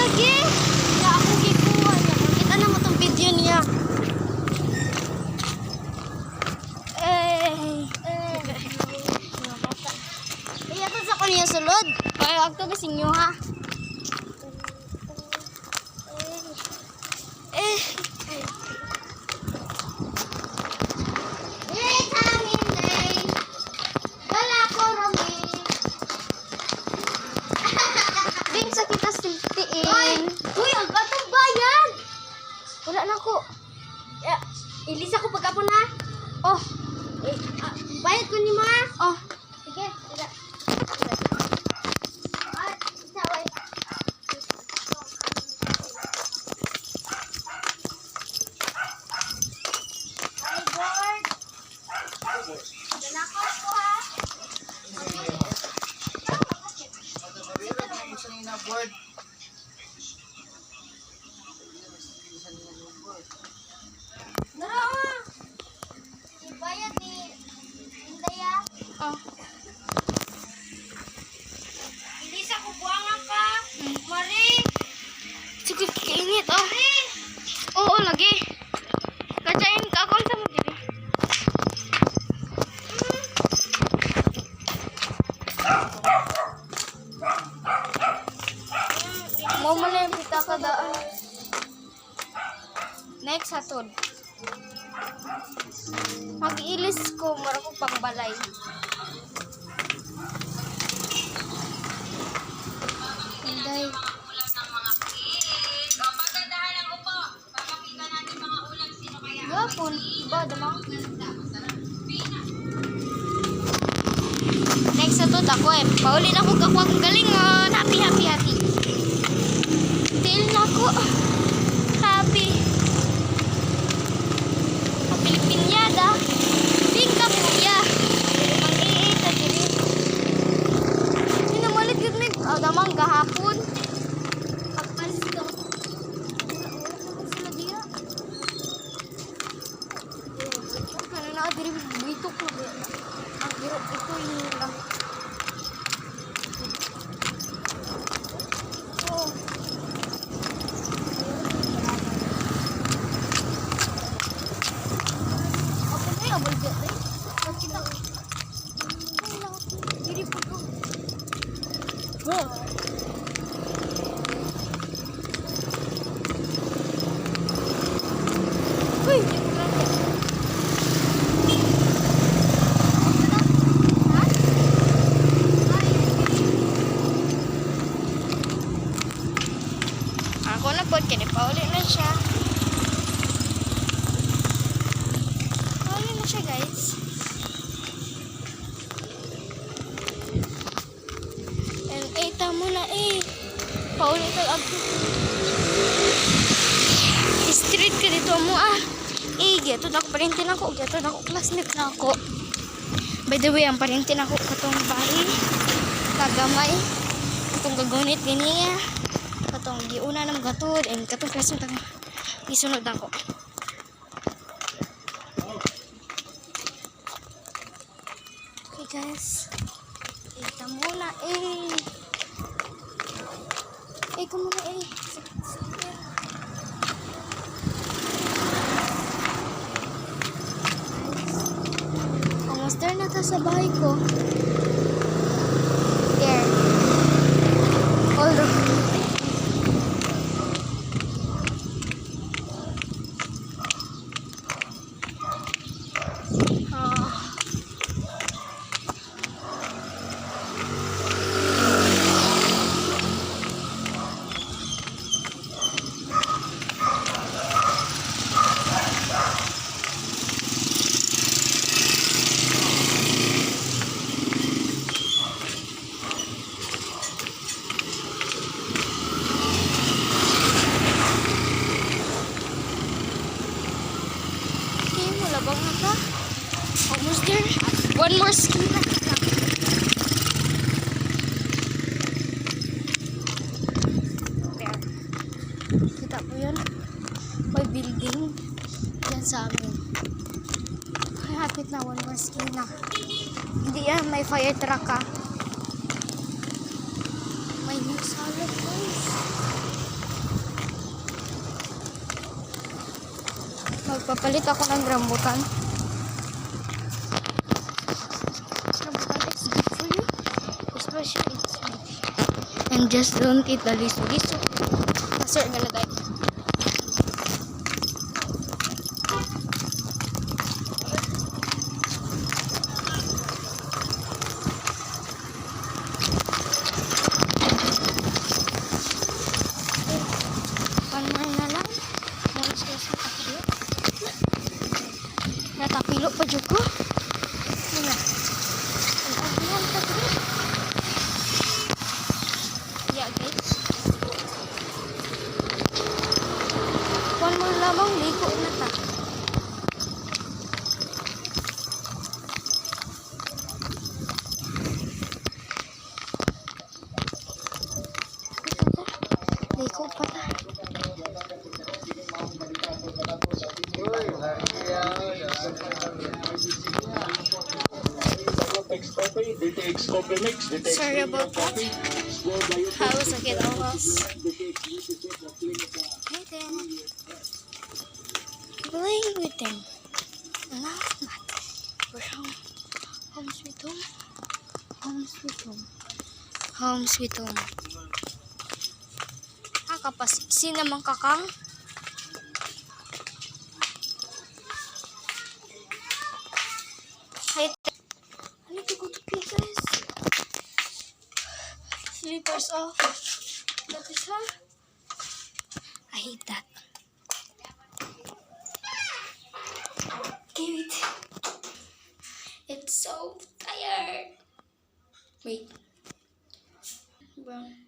lagi. Ya ako gikuha niya. Kita na mo tong video niya. Iya to sa kanya sulod. Kaya ako to sinyo ha. Sa kita siltiin. Uy, ang atong bayan. Wala na ko. Ilis ako pag na. Oh. Bayad ko ni ma. Oh. Sige. Sige. Board. Nara. Ibayad ni Indaya. Oh. Hindi sa kubuangan ka. Mari. Sige, kainit oh. Oo, lagi. Kacain ka ako sa mo diri. Mau mana kita ka daan. Next hatod. Mag-ilis ko mara ko pangbalay. Inday. Gapon, ba damang. Next hatod ako paulin ako kakuha kong galingon. Happy. Til na ko. Happy. Kapilipinyada. Bingka puya. Mang-iita diri. Sinamalit yun ni. Damang gahapon. Pagpalis ka. Wala naman sila diya. Kaya na diri buito ko. Ang hirap ito yung lang. Ako na po, kinipaulit na siya. Paulit na siya guys. And tamo na paulit na ako. Street ka dito mo gato na ako parintin ako. Gato na ako classmate na ako. By the way, ang parintin ako katong bahay. Kagamay. Katong gagunit ganiya. Katong giuna ng gatod. And katong classmate ako. Isunod ako. Okay guys. Ita muna kumuna almost there na ta sa bahay ko. There. Hold on. Labang na ka. Almost there. One more skin na. There. Kita po yun. May building. Yan sa amin. Ay, hapit na. One more skin na. Hindi yan. May fire truck ka. May new salad guys. Magpapalit ako ng rambutan. Rambutan is good for you. Especially it's healthy. And just don't eat the liso-liso. Kasi you're gonna die. Panay na lang. Malas ka sa tapilo. Natapilo pa dyan ko. Wala. Ang agihan pa dyan. Yeah, guys. One more lamang, ligo na ta. Ligo pa ta. Sorry about that. I was a kid, I was. Hey then. Playing with them. Laugh not. We're home. Home sweet home. Home sweet home. Home sweet home. Kapasiksi naman kakang. I need to go to pee, guys. Slippers off. That is her. I hate that. Give it. It's so tired. Wait. Well.